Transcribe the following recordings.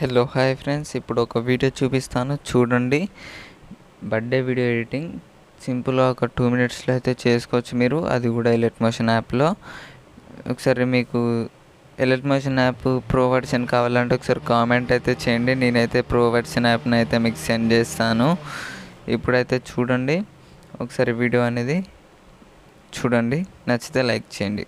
Hello hi friends, ఇప్పుడు ఒక video చూపిస్తాను చూడండి. బర్త్డే వీడియో ఎడిటింగ్ సింపుల్గా ఒక 2 మినిట్స్లో అయితే చేసుకోవచ్చు మీరు, అది కూడా ఎలైట్ మోషన్ యాప్లో. ఒకసారి మీకు elite motion app pro version కావాలంటే ఒకసారి కామెంట్ అయితే చేయండి. నేనైతే ప్రో వర్షన్ యాప్ని అయితే మీకు సెండ్ చేస్తాను. ఇప్పుడైతే చూడండి, ఒకసారి వీడియో అనేది చూడండి, నచ్చితే లైక్ చేయండి.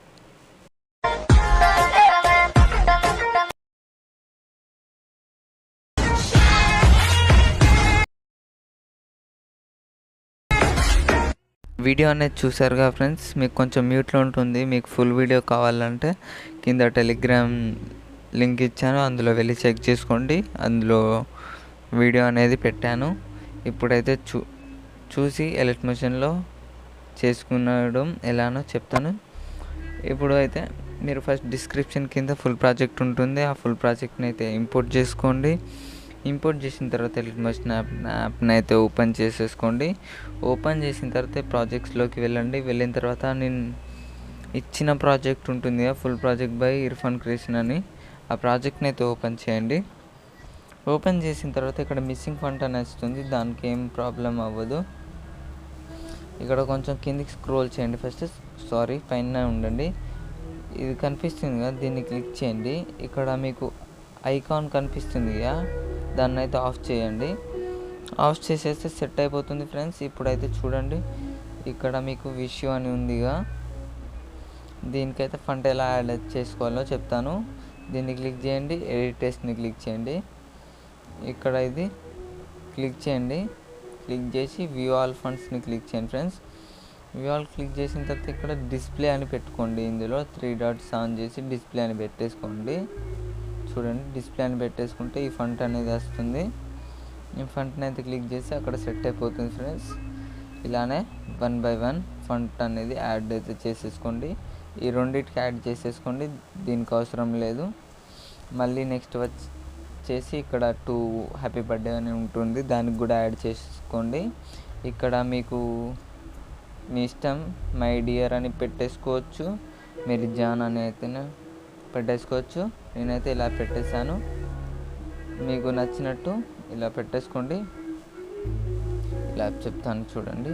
వీడియో అనేది చూసారుగా ఫ్రెండ్స్, మీకు కొంచెం మ్యూట్లో ఉంటుంది. మీకు ఫుల్ వీడియో కావాలంటే కింద టెలిగ్రామ్ లింక్ ఇచ్చాను, అందులో వెళ్ళి చెక్ చేసుకోండి. అందులో వీడియో అనేది పెట్టాను. ఇప్పుడైతే చూసి ఎలైట్ మోషన్లో చేసుకునడం ఎలానో చెప్తాను. ఇప్పుడు అయితే మీరు ఫస్ట్ డిస్క్రిప్షన్ కింద ఫుల్ ప్రాజెక్ట్ ఉంటుంది, ఆ ఫుల్ ప్రాజెక్ట్ని అయితే ఇంపోర్ట్ చేసుకోండి. ఇంపోర్ట్ చేసిన తర్వాత ఎలైట్ మోషన్ యాప్ని అయితే ఓపెన్ చేసేసుకోండి. ఓపెన్ చేసిన తర్వాత ప్రాజెక్ట్స్లోకి వెళ్ళండి. వెళ్ళిన తర్వాత నేను ఇచ్చిన ప్రాజెక్ట్ ఉంటుంది కదా, full project by Irfan creation అని, ఆ ప్రాజెక్ట్ని అయితే ఓపెన్ చేయండి. ఓపెన్ చేసిన తర్వాత ఇక్కడ మిస్సింగ్ ఫాంట్ అని వస్తుంది, దానికి ఏం ప్రాబ్లం అవ్వదు. ఇక్కడ కొంచెం కిందికి స్క్రోల్ చేయండి. పైన ఉండండి. ఇది కనిపిస్తుంది కదా, దీన్ని క్లిక్ చేయండి. ఇక్కడ మీకు ఐకాన్ కనిపిస్తుంది కదా, దాన్ని అయితే ఆఫ్ చేయండి. ఆఫ్ చేసేస్తే సెట్ అయిపోతుంది ఫ్రెండ్స్. ఇప్పుడైతే చూడండి, ఇక్కడ మీకు విష్ అని ఉందిగా, దీనికైతే ఫంట్ ఎలా యాడ్ చేసుకోవాలో చెప్తాను. దీన్ని క్లిక్ చేయండి, ఎడిట్ టెక్స్ట్ని క్లిక్ చేయండి. ఇక్కడ ఇది క్లిక్ చేయండి. క్లిక్ చేసి వ్యూ ఆల్ ఫండ్స్ని క్లిక్ చేయండి ఫ్రెండ్స్. వ్యూ ఆల్ క్లిక్ చేసిన తర్వాత ఇక్కడ డిస్ప్లే అని పెట్టుకోండి. ఇందులో 3 డాట్స్ ఆన్ చేసి డిస్ప్లే అని పెట్టేసుకోండి. చూడండి, డిస్ప్లే అని పెట్టేసుకుంటే ఈ ఫంట్ అనేది వస్తుంది. ఈ ఫంట్ని అయితే క్లిక్ చేసి అక్కడ సెట్ అయిపోతుంది ఫ్రెండ్స్. ఇలానే 1 by 1 ఫంట్ అనేది యాడ్ అయితే చేసేసుకోండి. ఈ రెండింటికి యాడ్ చేసేసుకోండి, దీనికి అవసరం లేదు. మళ్ళీ నెక్స్ట్ వచ్చేసి ఇక్కడ 2 హ్యాపీ బర్త్డే అని ఉంటుంది, దానికి కూడా యాడ్ చేసుకోండి. ఇక్కడ మీకు మీ ఇష్టం, మై డియర్ అని పెట్టేసుకోవచ్చు, మీరు జాన్ అని అయితే పెట్టేసుకోవచ్చు. నేనైతే ఇలా పెట్టేశాను, మీకు నచ్చినట్టు ఇలా పెట్టేసుకోండి. ఇలా చెప్తాను చూడండి.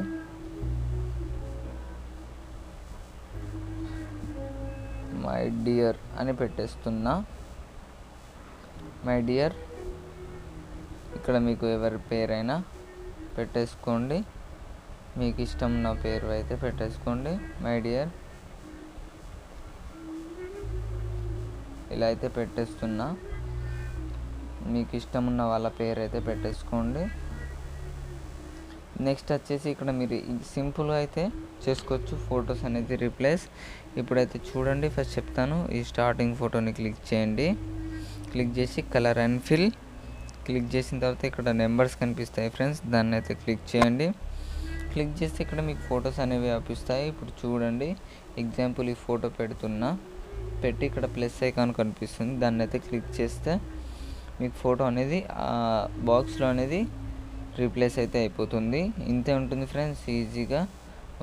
మై డియర్ అని పెట్టేస్తున్నా. మై డియర్, ఇక్కడ మీకు ఎవరి పేరైనా పెట్టేసుకోండి, మీకు ఇష్టం ఉన్న పేరు అయితే పెట్టేసుకోండి. మై డియర్ ఇలా అయితే పెట్టేస్తున్నా, మీకు ఇష్టం ఉన్న వాళ్ళ పేరు అయితే పెట్టేసుకోండి. నెక్స్ట్ వచ్చేసి ఇక్కడ మీరు సింపుల్గా అయితే చేసుకోవచ్చు ఫొటోస్ అనేది రీప్లేస్. ఇప్పుడైతే చూడండి, ఫస్ట్ చెప్తాను. ఈ స్టార్టింగ్ ఫోటోని క్లిక్ చేయండి. క్లిక్ చేసి కలర్ అండ్ ఫిల్ క్లిక్ చేసిన తర్వాత ఇక్కడ నెంబర్స్ కనిపిస్తాయి ఫ్రెండ్స్, దాన్ని అయితే క్లిక్ చేయండి. క్లిక్ చేస్తే ఇక్కడ మీకు ఫొటోస్ అనేవి ఆపిస్తాయి. ఇప్పుడు చూడండి, ఎగ్జాంపుల్ ఈ ఫోటో పెట్టి ఇక్కడ ప్లస్ ఐకాన్ కనిపిస్తుంది, దాన్ని అయితే క్లిక్ చేస్తే మీకు ఫోటో అనేది ఆ బాక్స్లో అనేది రీప్లేస్ అయితే అయిపోతుంది. ఇంతే ఉంటుంది ఫ్రెండ్స్, ఈజీగా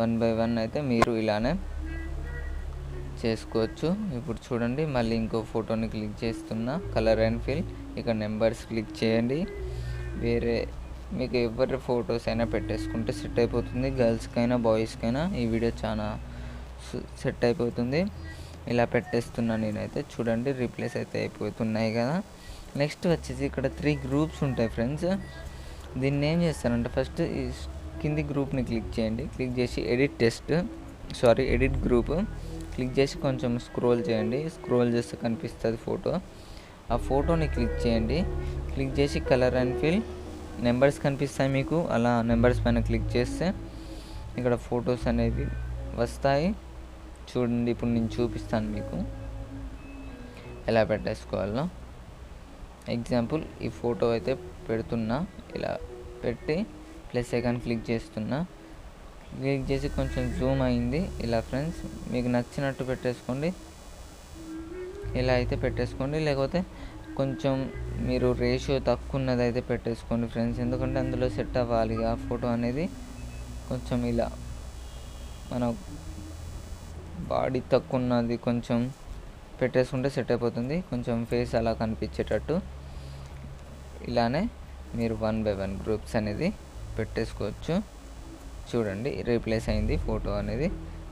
1 by 1 అయితే మీరు ఇలానే చేసుకోవచ్చు. ఇప్పుడు చూడండి, మళ్ళీ ఇంకో ఫోటోని క్లిక్ చేస్తున్నా, కలర్ అండ్ ఫిల్, ఇక్కడ నెంబర్స్ క్లిక్ చేయండి. వేరే మీకు ఎవరి ఫొటోస్ అయినా పెట్టేసుకుంటే సెట్ అయిపోతుంది, గర్ల్స్కైనా బాయ్స్కైనా ఈ వీడియో చాలా సెట్ అయిపోతుంది. ఇలా పెట్టేస్తున్నా నేనైతే. చూడండి, రీప్లేస్ అయితే అయిపోతున్నాయి కదా. నెక్స్ట్ వచ్చేసి ఇక్కడ 3 గ్రూప్స్ ఉంటాయి ఫ్రెండ్స్. దీన్ని ఏం చేస్తారంటే ఫస్ట్ ఈ కింది గ్రూప్ని క్లిక్ చేయండి. క్లిక్ చేసి ఎడిట్ గ్రూప్ క్లిక్ చేసి కొంచెం స్క్రోల్ చేయండి. స్క్రోల్ చేస్తే కనిపిస్తుంది ఫోటో, ఆ ఫోటోని క్లిక్ చేయండి. క్లిక్ చేసి కలర్ అండ్ ఫిల్, నెంబర్స్ కనిపిస్తాయి మీకు, అలా నెంబర్స్ పైన క్లిక్ చేస్తే ఇక్కడ ఫొటోస్ అనేవి వస్తాయి. చూడండి, ఇప్పుడు నేను చూపిస్తాను మీకు ఎలా పెట్టేసుకోవాలో. ఎగ్జాంపుల్ ఈ ఫోటో అయితే పెడుతున్నా, ఇలా పెట్టి ప్లస్ ఐకాన్ క్లిక్ చేస్తున్నా. క్లిక్ చేసి కొంచెం జూమ్ అయింది. ఇలా ఫ్రెండ్స్, మీకు నచ్చినట్టు పెట్టేసుకోండి, ఇలా అయితే పెట్టేసుకోండి. లేకపోతే కొంచెం మీరు రేషియో తక్కువ ఉన్నది అయితే పెట్టేసుకోండి ఫ్రెండ్స్, ఎందుకంటే అందులో సెట్ అవ్వాలి ఆ ఫోటో అనేది. కొంచెం ఇలా మన బాడీ తక్కువ ఉన్నది కొంచెం పెట్టేసుకుంటే సెట్ అయిపోతుంది, కొంచెం ఫేస్ అలా కనిపించేటట్టు. ఇలానే మీరు 1 బై 1 గ్రూప్స్ అనేది పెట్టేసుకోవచ్చు. చూడండి రీప్లేస్ అయింది ఫోటో అనేది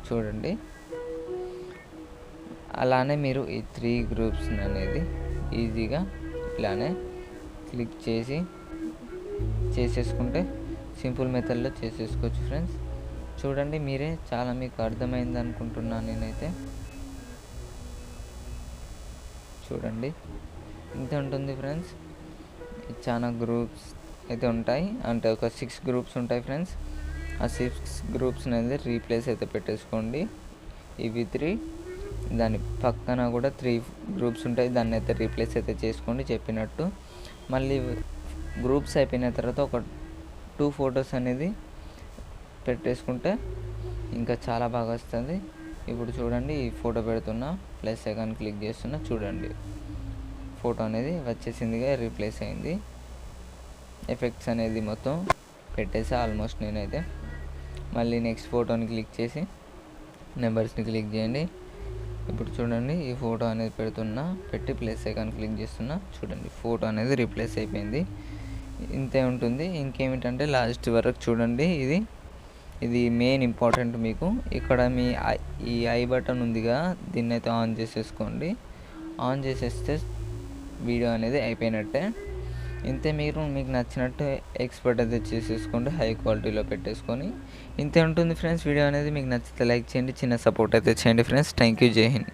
చూడండి. అలానే మీరు ఈ 3 గ్రూప్స్ అనేది ఈజీగా ఇలానే క్లిక్ చేసేసుకుంటే సింపుల్ మెథడ్లో చేసేసుకోవచ్చు ఫ్రెండ్స్. చూడండి మీరే, చాలా మీకు అర్థమైంది అనుకుంటున్నాను నేనైతే. చూడండి ఇంత ఉంటుంది ఫ్రెండ్స్. చాలా గ్రూప్స్ అయితే ఉంటాయి, అంటే ఒక 6 గ్రూప్స్ ఉంటాయి ఫ్రెండ్స్. ఆ 6 గ్రూప్స్ అనేది రీప్లేస్ అయితే పెట్టేసుకోండి. ఇవి 3, దాని పక్కన కూడా 3 గ్రూప్స్ ఉంటాయి, దాన్ని అయితే రీప్లేస్ అయితే చేసుకోండి చెప్పినట్టు. మళ్ళీ గ్రూప్స్ అయిపోయిన తర్వాత ఒక 2 ఫొటోస్ అనేది పెట్టేసుకుంటే ఇంకా చాలా బాగా వస్తుంది. ఇప్పుడు చూడండి ఈ ఫోటో పెడుతున్నా, ప్లస్ ఐకాన్ క్లిక్ చేస్తున్నా, చూడండి ఫోటో అనేది వచ్చేసిందిగా, రీప్లేస్ అయింది. ఎఫెక్ట్స్ అనేది మొత్తం పెట్టేసా ఆల్మోస్ట్ నేనైతే. మళ్ళీ నెక్స్ట్ ఫోటోని క్లిక్ చేసి నెంబర్స్ని క్లిక్ చేయండి. ఇప్పుడు చూడండి ఈ ఫోటో అనేది పెట్టి ప్లస్ ఐకాన్ క్లిక్ చేస్తున్నా, చూడండి ఫోటో అనేది రీప్లేస్ అయిపోయింది. ఇంతే ఉంటుంది. ఇంకేమిటంటే లాస్ట్ వరకు చూడండి, ఇది మెయిన్ ఇంపార్టెంట్ మీకు. ఇక్కడ మీ ఈ ఐ బటన్ ఉందిగా, దీన్ని అయితే ఆన్ చేసేసుకోండి. ఆన్ చేసేస్తే వీడియో అనేది అయిపోయినట్టే. ఇంతే, మీకు నచ్చినట్టు ఎక్స్పోర్ట్ అయితే చేసేసుకోండి, హై క్వాలిటీలో పెట్టేసుకొని. ఇంతే ఉంటుంది ఫ్రెండ్స్. వీడియో అనేది మీకు నచ్చితే లైక్ చేయండి, చిన్న సపోర్ట్ అయితే చేయండి ఫ్రెండ్స్. థ్యాంక్ యూ, జై హింద్.